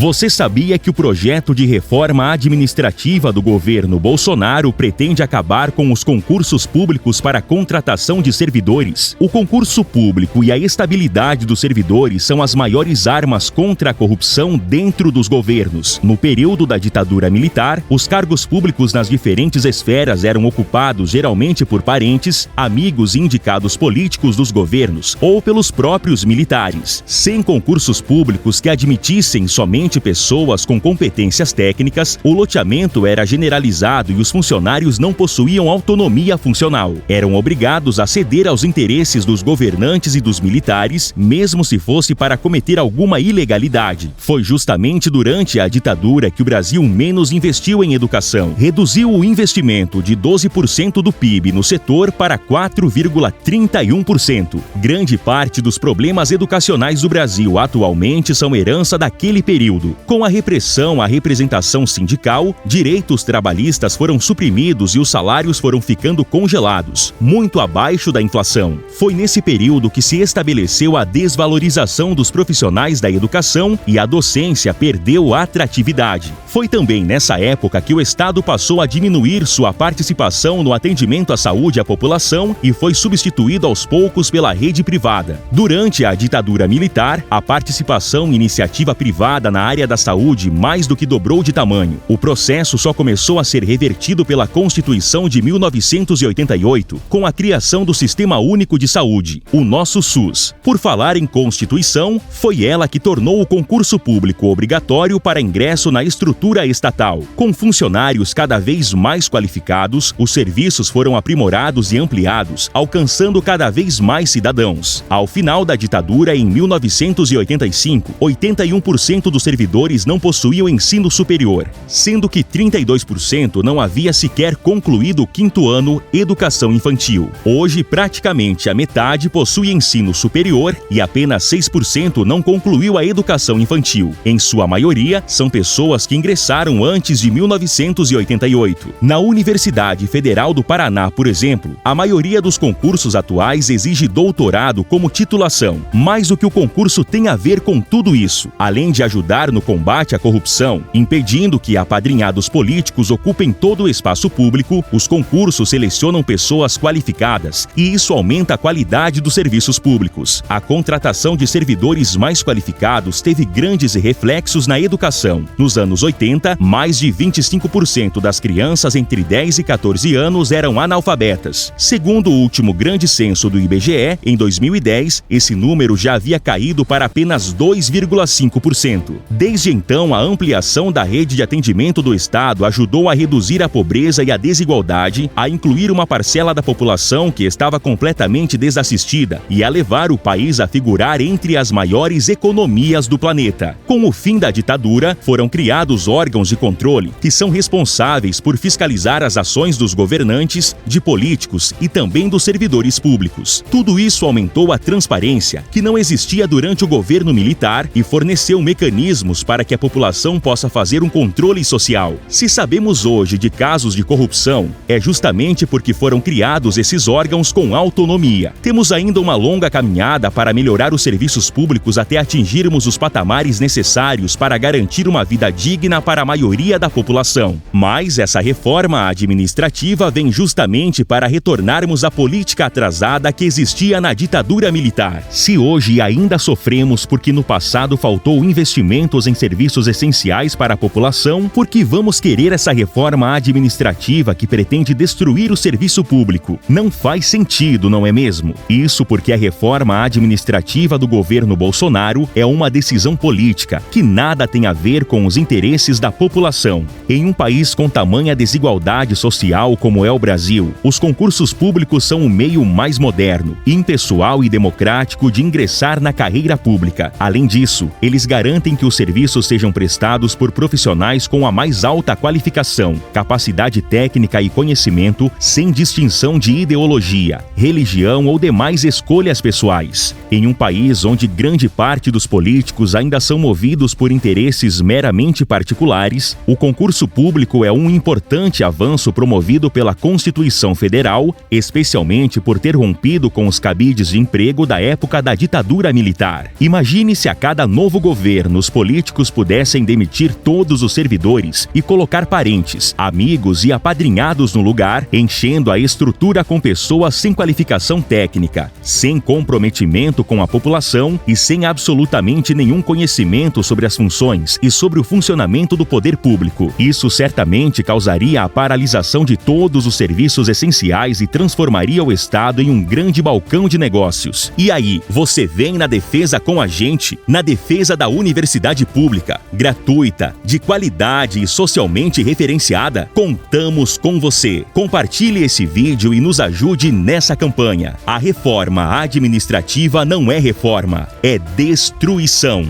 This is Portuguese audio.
Você sabia que o projeto de reforma administrativa do governo Bolsonaro pretende acabar com os concursos públicos para a contratação de servidores? O concurso público e a estabilidade dos servidores são as maiores armas contra a corrupção dentro dos governos. No período da ditadura militar, os cargos públicos nas diferentes esferas eram ocupados geralmente por parentes, amigos e indicados políticos dos governos ou pelos próprios militares. Sem concursos públicos que admitissem somente pessoas com competências técnicas, o loteamento era generalizado e os funcionários não possuíam autonomia funcional. Eram obrigados a ceder aos interesses dos governantes e dos militares, mesmo se fosse para cometer alguma ilegalidade. Foi justamente durante a ditadura que o Brasil menos investiu em educação. Reduziu o investimento de 12% do PIB no setor para 4,31%. Grande parte dos problemas educacionais do Brasil atualmente são herança daquele período. Com a repressão à representação sindical, direitos trabalhistas foram suprimidos e os salários foram ficando congelados, muito abaixo da inflação. Foi nesse período que se estabeleceu a desvalorização dos profissionais da educação e a docência perdeu atratividade. Foi também nessa época que o Estado passou a diminuir sua participação no atendimento à saúde à população e foi substituído aos poucos pela rede privada. Durante a ditadura militar, a participação em iniciativa privada na área da saúde mais do que dobrou de tamanho. O processo só começou a ser revertido pela Constituição de 1988, com a criação do Sistema Único de Saúde, o nosso SUS. Por falar em Constituição, foi ela que tornou o concurso público obrigatório para ingresso na estrutura estatal. Com funcionários cada vez mais qualificados, os serviços foram aprimorados e ampliados, alcançando cada vez mais cidadãos. Ao final da ditadura, em 1985, 81% dos servidores não possuíam ensino superior, sendo que 32% não havia sequer concluído o 5º ano educação infantil. Hoje, praticamente a metade possui ensino superior e apenas 6% não concluiu a educação infantil. Em sua maioria, são pessoas que ingressaram antes de 1988. Na Universidade Federal do Paraná, por exemplo, a maioria dos concursos atuais exige doutorado como titulação. Mas o que o concurso tem a ver com tudo isso? Além de ajudar no combate à corrupção, impedindo que apadrinhados políticos ocupem todo o espaço público, os concursos selecionam pessoas qualificadas e isso aumenta a qualidade dos serviços públicos. A contratação de servidores mais qualificados teve grandes reflexos na educação. Nos anos 80, mais de 25% das crianças entre 10 e 14 anos eram analfabetas. Segundo o último grande censo do IBGE, em 2010, esse número já havia caído para apenas 2,5%. Desde então, a ampliação da rede de atendimento do Estado ajudou a reduzir a pobreza e a desigualdade, a incluir uma parcela da população que estava completamente desassistida e a levar o país a figurar entre as maiores economias do planeta. Com o fim da ditadura, foram criados órgãos de controle que são responsáveis por fiscalizar as ações dos governantes, de políticos e também dos servidores públicos. Tudo isso aumentou a transparência, que não existia durante o governo militar, e forneceu mecanismos para que a população possa fazer um controle social. Se sabemos hoje de casos de corrupção, é justamente porque foram criados esses órgãos com autonomia. Temos ainda uma longa caminhada para melhorar os serviços públicos até atingirmos os patamares necessários para garantir uma vida digna para a maioria da população. Mas essa reforma administrativa vem justamente para retornarmos à política atrasada que existia na ditadura militar. Se hoje ainda sofremos porque no passado faltou investimentos em serviços essenciais para a população, por que vamos querer essa reforma administrativa que pretende destruir o serviço público? Não faz sentido, não é mesmo? Isso porque a reforma administrativa do governo Bolsonaro é uma decisão política que nada tem a ver com os interesses da população. Em um país com tamanha desigualdade social como é o Brasil, os concursos públicos são o meio mais moderno, impessoal e democrático de ingressar na carreira pública. Além disso, eles garantem que os serviços sejam prestados por profissionais com a mais alta qualificação, capacidade técnica e conhecimento, sem distinção de ideologia, religião ou demais escolhas pessoais. Em um país onde grande parte dos políticos ainda são movidos por interesses meramente particulares, o concurso público é um importante avanço promovido pela Constituição Federal, especialmente por ter rompido com os cabides de emprego da época da ditadura militar. Imagine se a cada novo governo os políticos políticos pudessem demitir todos os servidores e colocar parentes, amigos e apadrinhados no lugar, enchendo a estrutura com pessoas sem qualificação técnica, sem comprometimento com a população e sem absolutamente nenhum conhecimento sobre as funções e sobre o funcionamento do poder público. Isso certamente causaria a paralisação de todos os serviços essenciais e transformaria o Estado em um grande balcão de negócios. E aí, você vem na defesa com a gente, na defesa da universidade pública, gratuita, de qualidade e socialmente referenciada? Contamos com você. Compartilhe esse vídeo e nos ajude nessa campanha. A reforma administrativa não é reforma, é destruição.